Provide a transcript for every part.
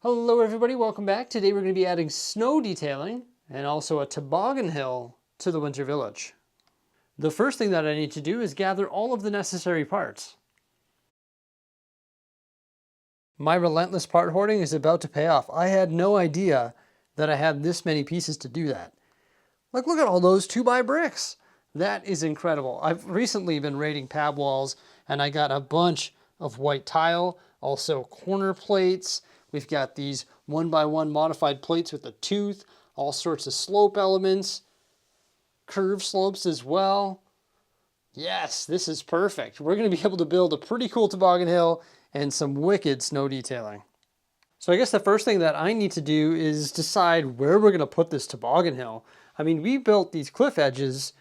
Hello everybody, welcome back. Today we're going to be adding snow detailing and also a toboggan hill to the winter village. The first thing that I need to do is gather all of the necessary parts. My relentless part hoarding is about to pay off. I had no idea that I had this many pieces to do that. Like, look at all those 2x bricks. That is incredible. I've recently been raiding pab walls and I got a bunch of white tile, also corner plates. We've got these 1x1 modified plates with a tooth, all sorts of slope elements, curved slopes as well. Yes, this is perfect. We're going to be able to build a pretty cool toboggan hill and some wicked snow detailing. So I guess the first thing that I need to do is decide where we're going to put this toboggan hill. I mean, we built these cliff edges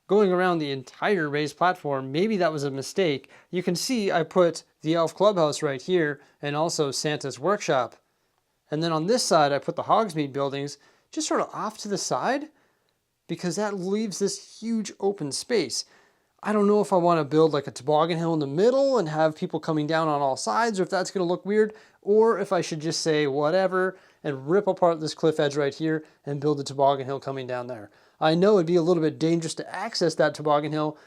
going around the entire raised platform. Maybe that was a mistake. You can see I put the Elf Clubhouse right here and also Santa's Workshop. And then on this side, I put the Hogsmeade buildings just sort of off to the side because that leaves this huge open space. I don't know if I want to build like a toboggan hill in the middle and have people coming down on all sides, or if that's going to look weird, or if I should just say whatever and rip apart this cliff edge right here and build a toboggan hill coming down there. I know it'd be a little bit dangerous to access that toboggan hill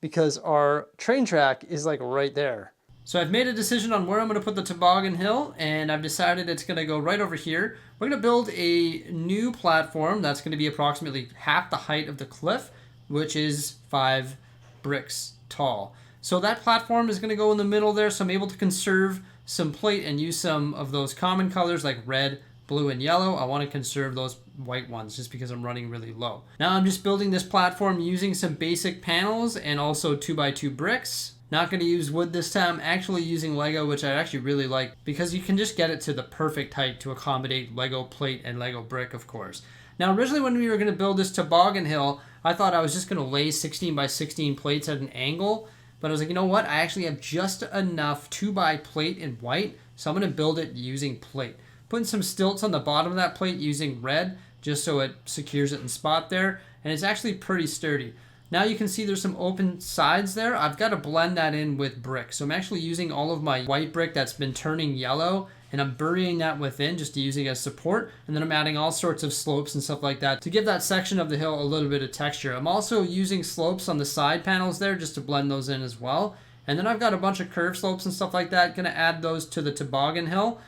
because our train track is like right there. So I've made a decision on where I'm going to put the toboggan hill, and I've decided it's going to go right over here. We're going to build a new platform that's going to be approximately half the height of the cliff, which is 5 bricks tall. So that platform is going to go in the middle there, so I'm able to conserve some plate and use some of those common colors like red, blue, and yellow. I want to conserve those white ones just because I'm running really low. Now I'm just building this platform using some basic panels and also 2x2 bricks. Not going to use wood this time, actually using Lego, which I actually really like because you can just get it to the perfect height to accommodate Lego plate and Lego brick, of course. Now originally when we were going to build this toboggan hill, I thought I was just going to lay 16x16 plates at an angle, but I was like, you know what? I actually have just enough 2x plate in white, so I'm going to build it using plate. Putting some stilts on the bottom of that plate using red, just so it secures it in spot there, and it's actually pretty sturdy. Now you can see there's some open sides there. I've got to blend that in with brick. So I'm actually using all of my white brick that's been turning yellow, and I'm burying that within just to use it as support. And then I'm adding all sorts of slopes and stuff like that to give that section of the hill a little bit of texture. I'm also using slopes on the side panels there just to blend those in as well. And then I've got a bunch of curved slopes and stuff like that. Gonna add those to the toboggan hill.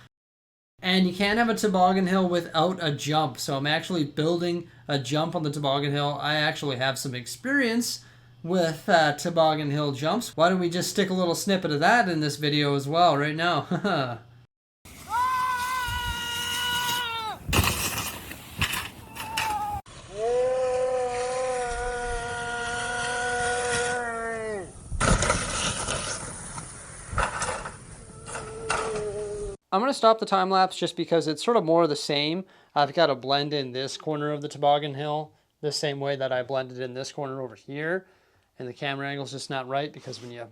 And you can't have a toboggan hill without a jump. So I'm actually building a jump on the toboggan hill. I actually have some experience with toboggan hill jumps. Why don't we just stick a little snippet of that in this video as well right now? I'm going to stop the time lapse just because it's sort of more of the same. I've got to blend in this corner of the toboggan hill the same way that I blended in this corner over here. And the camera angle is just not right because when you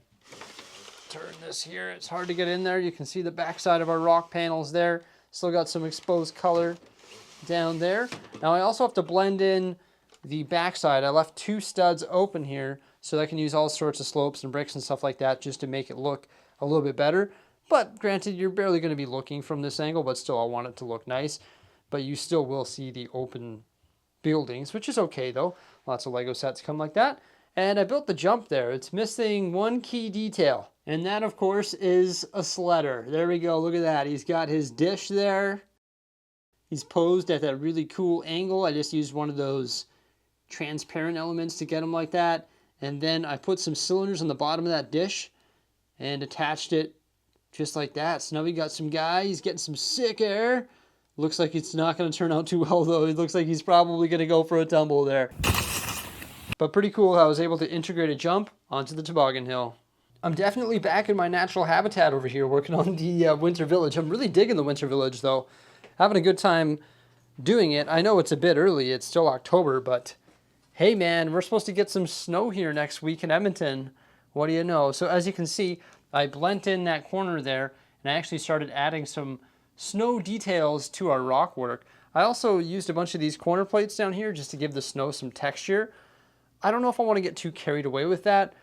turn this here, it's hard to get in there. You can see the backside of our rock panels there. Still got some exposed color down there. Now I also have to blend in the backside. I left 2 studs open here so that I can use all sorts of slopes and bricks and stuff like that just to make it look a little bit better. But granted, you're barely going to be looking from this angle, but still I want it to look nice. But you still will see the open buildings, which is okay though. Lots of Lego sets come like that. And I built the jump there. It's missing one key detail. And that, of course, is a sledder. There we go. Look at that. He's got his dish there. He's posed at that really cool angle. I just used one of those transparent elements to get him like that. And then I put some cylinders on the bottom of that dish and attached it just like that. So now we got some guy. He's getting some sick air. Looks like it's not going to turn out too well, though. It looks like he's probably going to go for a tumble there. But pretty cool how I was able to integrate a jump onto the toboggan hill. I'm definitely back in my natural habitat over here working on the winter village. I'm really digging the winter village, though. Having a good time doing it. I know it's a bit early. It's still October, but hey, man, we're supposed to get some snow here next week in Edmonton. What do you know? So as you can see, I blent in that corner there, and I actually started adding some snow details to our rock work. I also used a bunch of these corner plates down here just to give the snow some texture. I don't know if I want to get too carried away with that,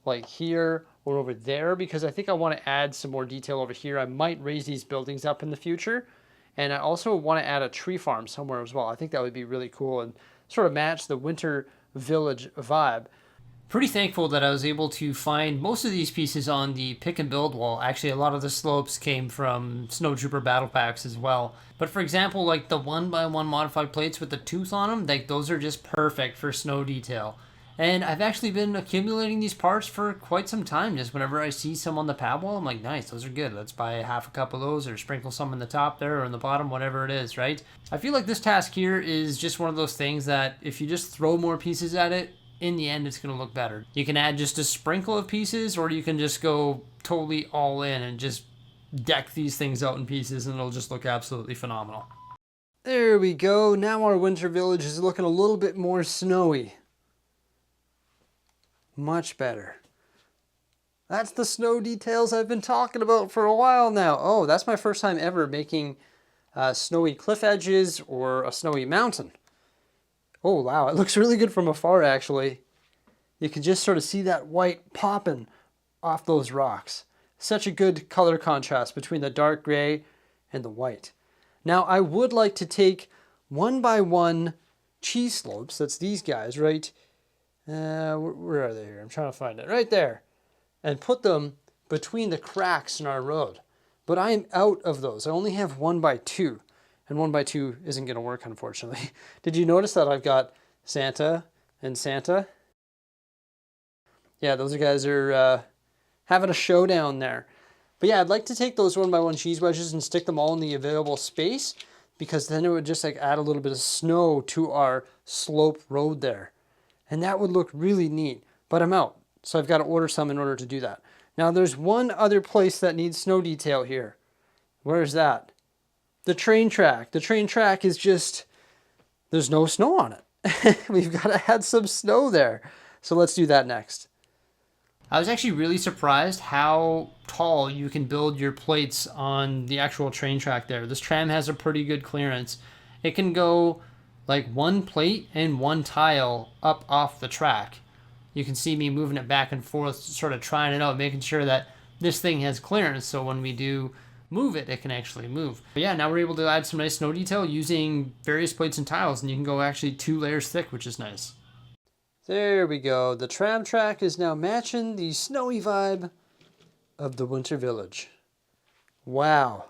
like here or over there, because I think I want to add some more detail over here. I might raise these buildings up in the future, And I also want to add a tree farm somewhere as well. I think that would be really cool and sort of match the winter village vibe. Pretty thankful that I was able to find most of these pieces on the pick and build wall. Actually, a lot of the slopes came from Snowtrooper battle packs as well. But for example, like the 1x1 modified plates with the tooth on them, like those are just perfect for snow detail. And I've actually been accumulating these parts for quite some time. Just whenever I see some on the pad wall, I'm like, nice, those are good. Let's buy half a cup of those or sprinkle some in the top there or in the bottom, whatever it is, right? I feel like this task here is just one of those things that if you just throw more pieces at it, in the end, it's going to look better. You can add just a sprinkle of pieces, or you can just go totally all in and just deck these things out in pieces, and it'll just look absolutely phenomenal. There we go. Now our winter village is looking a little bit more snowy. Much better. That's the snow details I've been talking about for a while now. Oh, that's my first time ever making snowy cliff edges or a snowy mountain. Oh, wow, it looks really good from afar, actually. You can just sort of see that white popping off those rocks. Such a good color contrast between the dark gray and the white. Now, I would like to take 1x1 cheese slopes, that's these guys, right? Where are they here? I'm trying to find it. Right there. And put them between the cracks in our road. But I am out of those. I only have 1x2. And 1x2 isn't going to work, unfortunately. Did you notice that I've got Santa and Santa? Yeah, those guys are having a showdown there. But yeah, I'd like to take those 1x1 cheese wedges and stick them all in the available space, because then it would just like add a little bit of snow to our slope road there. And that would look really neat. But I'm out, so I've got to order some in order to do that. Now there's one other place that needs snow detail here. Where's that? The train track. The train track is just, there's no snow on it. We've got to add some snow there. So let's do that next. I was actually really surprised how tall you can build your plates on the actual train track there. This tram has a pretty good clearance. It can go like one plate and one tile up off the track. You can see me moving it back and forth, sort of trying it out, making sure that this thing has clearance, so when we do move it, it can actually move. But yeah, now we're able to add some nice snow detail using various plates and tiles, and you can go actually 2 layers thick, which is nice. There we go. The tram track is now matching the snowy vibe of the winter village. Wow.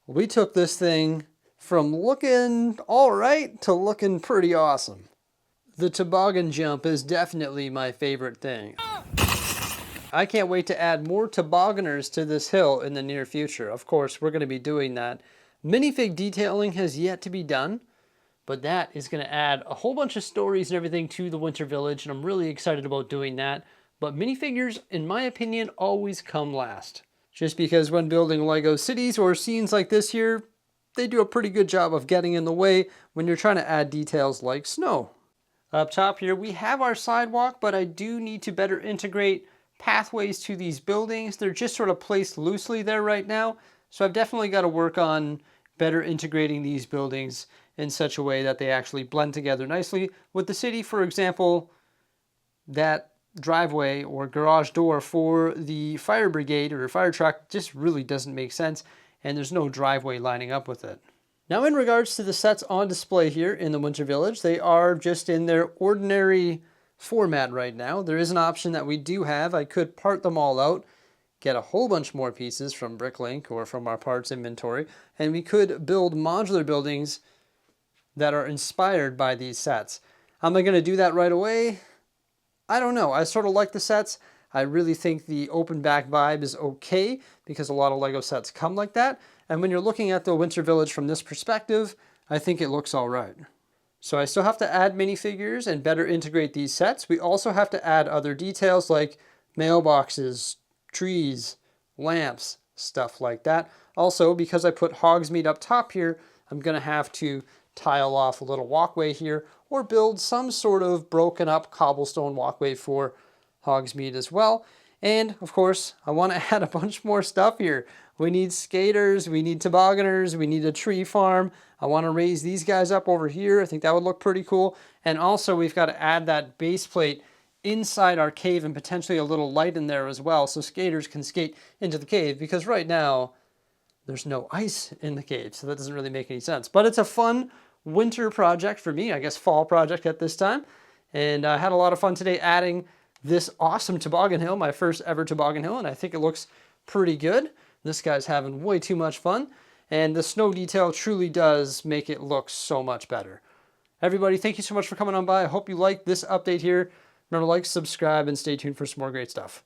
We took this thing from looking all right to looking pretty awesome. The toboggan jump is definitely my favorite thing. I can't wait to add more tobogganers to this hill in the near future. Of course, we're going to be doing that. Minifig detailing has yet to be done, but that is going to add a whole bunch of stories and everything to the winter village, and I'm really excited about doing that. But minifigures, in my opinion, always come last. Just because when building Lego cities or scenes like this here, they do a pretty good job of getting in the way when you're trying to add details like snow. Up top here, we have our sidewalk, but I do need to better integrate pathways to these buildings. They're just sort of placed loosely there right now, so I've definitely got to work on better integrating these buildings in such a way that they actually blend together nicely. With the city, for example, that driveway or garage door for the fire brigade or fire truck just really doesn't make sense, and there's no driveway lining up with it. Now, in regards to the sets on display here in the Winter Village, they are just in their ordinary format right now. There is an option that we do have. I could part them all out, get a whole bunch more pieces from Bricklink or from our parts inventory, and we could build modular buildings that are inspired by these sets. Am I going to do that right away? I don't know. I sort of like the sets. I really think the open back vibe is okay because a lot of Lego sets come like that. And when you're looking at the Winter Village from this perspective, I think it looks all right. So I still have to add minifigures and better integrate these sets. We also have to add other details like mailboxes, trees, lamps, stuff like that. Also, because I put Hogsmeade up top here, I'm going to have to tile off a little walkway here or build some sort of broken up cobblestone walkway for Hogsmeade as well. And of course, I want to add a bunch more stuff here. We need skaters, we need tobogganers, we need a tree farm. I want to raise these guys up over here. I think that would look pretty cool. And also we've got to add that base plate inside our cave and potentially a little light in there as well so skaters can skate into the cave, because right now there's no ice in the cave, so that doesn't really make any sense. But it's a fun winter project for me, I guess fall project at this time. And I had a lot of fun today adding this awesome toboggan hill, my first ever toboggan hill, and I think it looks pretty good. This guy's having way too much fun, and the snow detail truly does make it look so much better. Everybody, thank you so much for coming on by. I hope you liked this update here. Remember to like, subscribe, and stay tuned for some more great stuff.